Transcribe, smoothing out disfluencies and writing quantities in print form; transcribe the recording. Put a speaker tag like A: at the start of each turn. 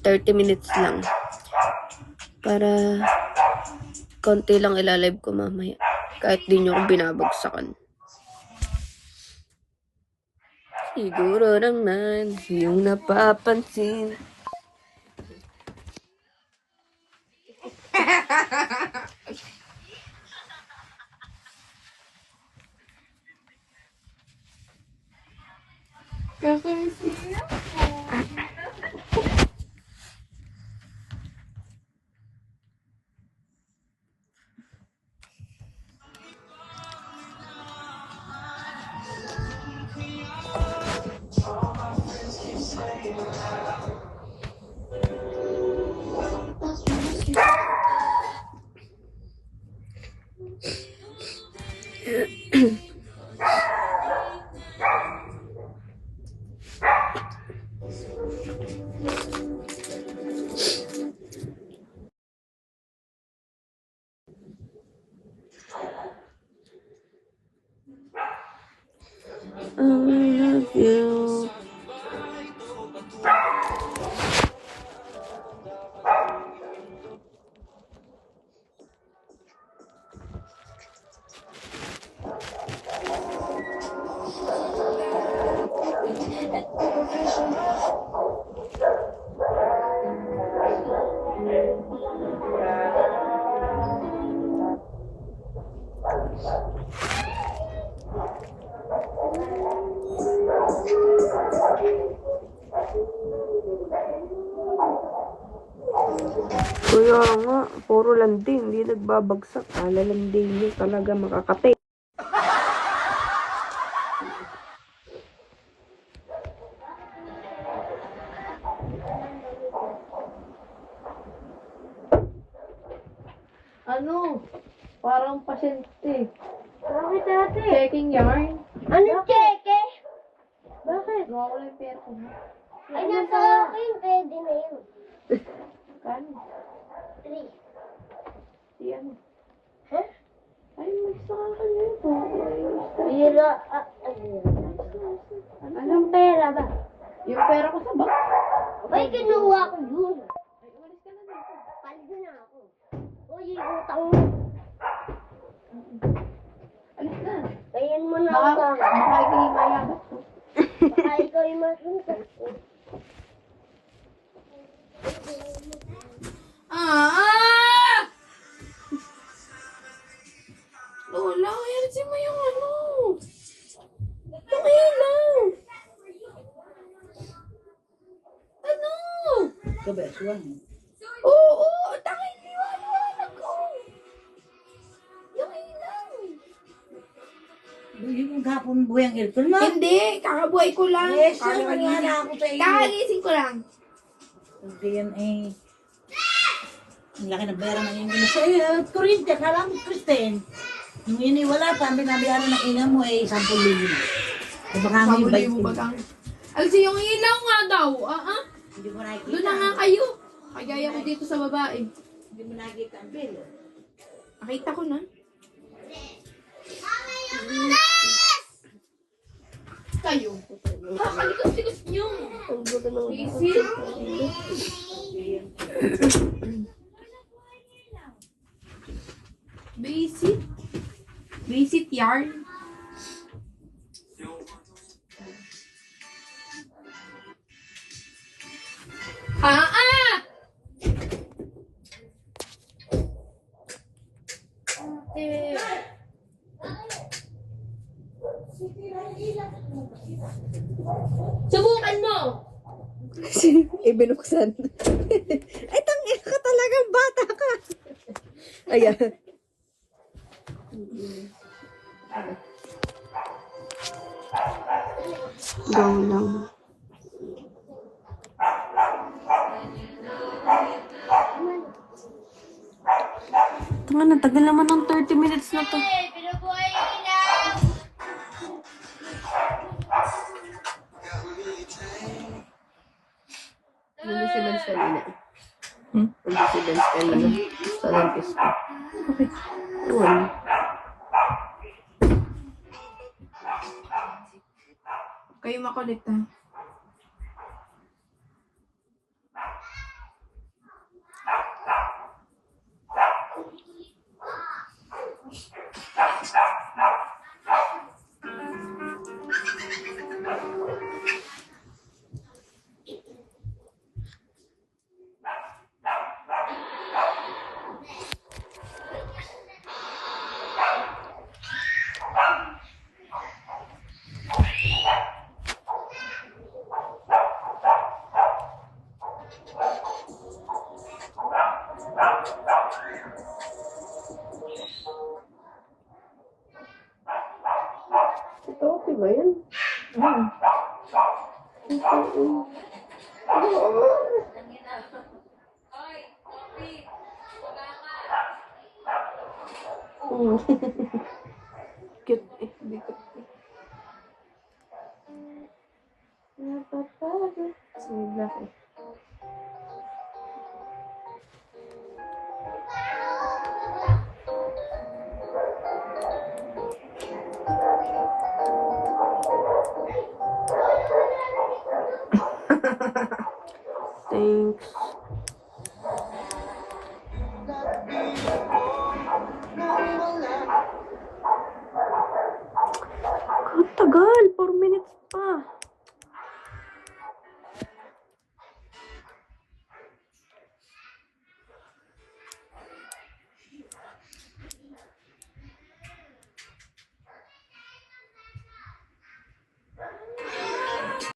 A: 30 minutes lang. Para konti lang ilalive ko mamaya. Kahit di nyo akong binabagsakan. Siguro naman yung napapansin. Kakaisi ako. I love you. Kaya nga, puro landing, hindi nagbabagsak. Alalanding niyo talaga makakate. Ano? Parang pasyente.
B: Bakit ate?
A: Checking yarn.
B: Anong cheke?
A: Bakit? Nawawala yung pera ko.
B: Ay, nasa akin. Pwede na yun.
A: Kano?
B: 3.
A: Si ano?
B: Ha?
A: Ay, magsaka na ito.
B: Bira. Anong pera ba?
A: Yung pera ko sa bag.
B: Ay, kinuha ko yun.
A: Ay, umalis ka na dito.
B: Paligo na ako. Uy, utang mo.
A: Alis na.
B: Kayan mo na
A: Baka
B: ako.
A: ikihimayabat ko.
B: Baka ikaw yung masusunod.
A: Lola, ayarisin mo yung ano. Yung ilaw. Ano?
C: Kabeswan.
A: Oo, tangin liwanag ko. Yung ilaw.
C: Yung kahapon buhay ang aircon mo?
A: Hindi, kakabuhay ko lang.
C: Yes, wala ako sa iyo.
A: Kakagising ko lang.
C: Hindi yan eh. Ang laki ng pera ng ingin sa iyo. Kuryente, kala mo Kristen. Nung iniwala pa, ang binabiyaran ng ina mo eh, 10,000. O baka may
A: Sabuloy
C: bike.
A: mo ba kang... Alsi, yung ilaw nga daw.
C: Hindi mo nakikita.
A: Doon na nga kayo. Kagaya ko dito sa babae.
C: Hindi mo nakikita ang bill.
A: Nakita ko na. Kayo. Kakalikos-likos nyo. Isit. Basic. Basic yarn. Subukan mo.
D: Ibinuksan. Ay, tangina ka talagang bata ka. Ayan.
A: Go lang. Tanga na, tagal naman ng 30 minutes na to.
B: Pinubuhay yung ilaw.
A: Nandun si Benz kanina. Nandun si Benz kanina. Sa dentist ko. Okay. Ewan. Kayo makulit ha. Ito, okay ba yan? Cute eh. Bigot eh. Napapagod. Sige, black eh. Thanks.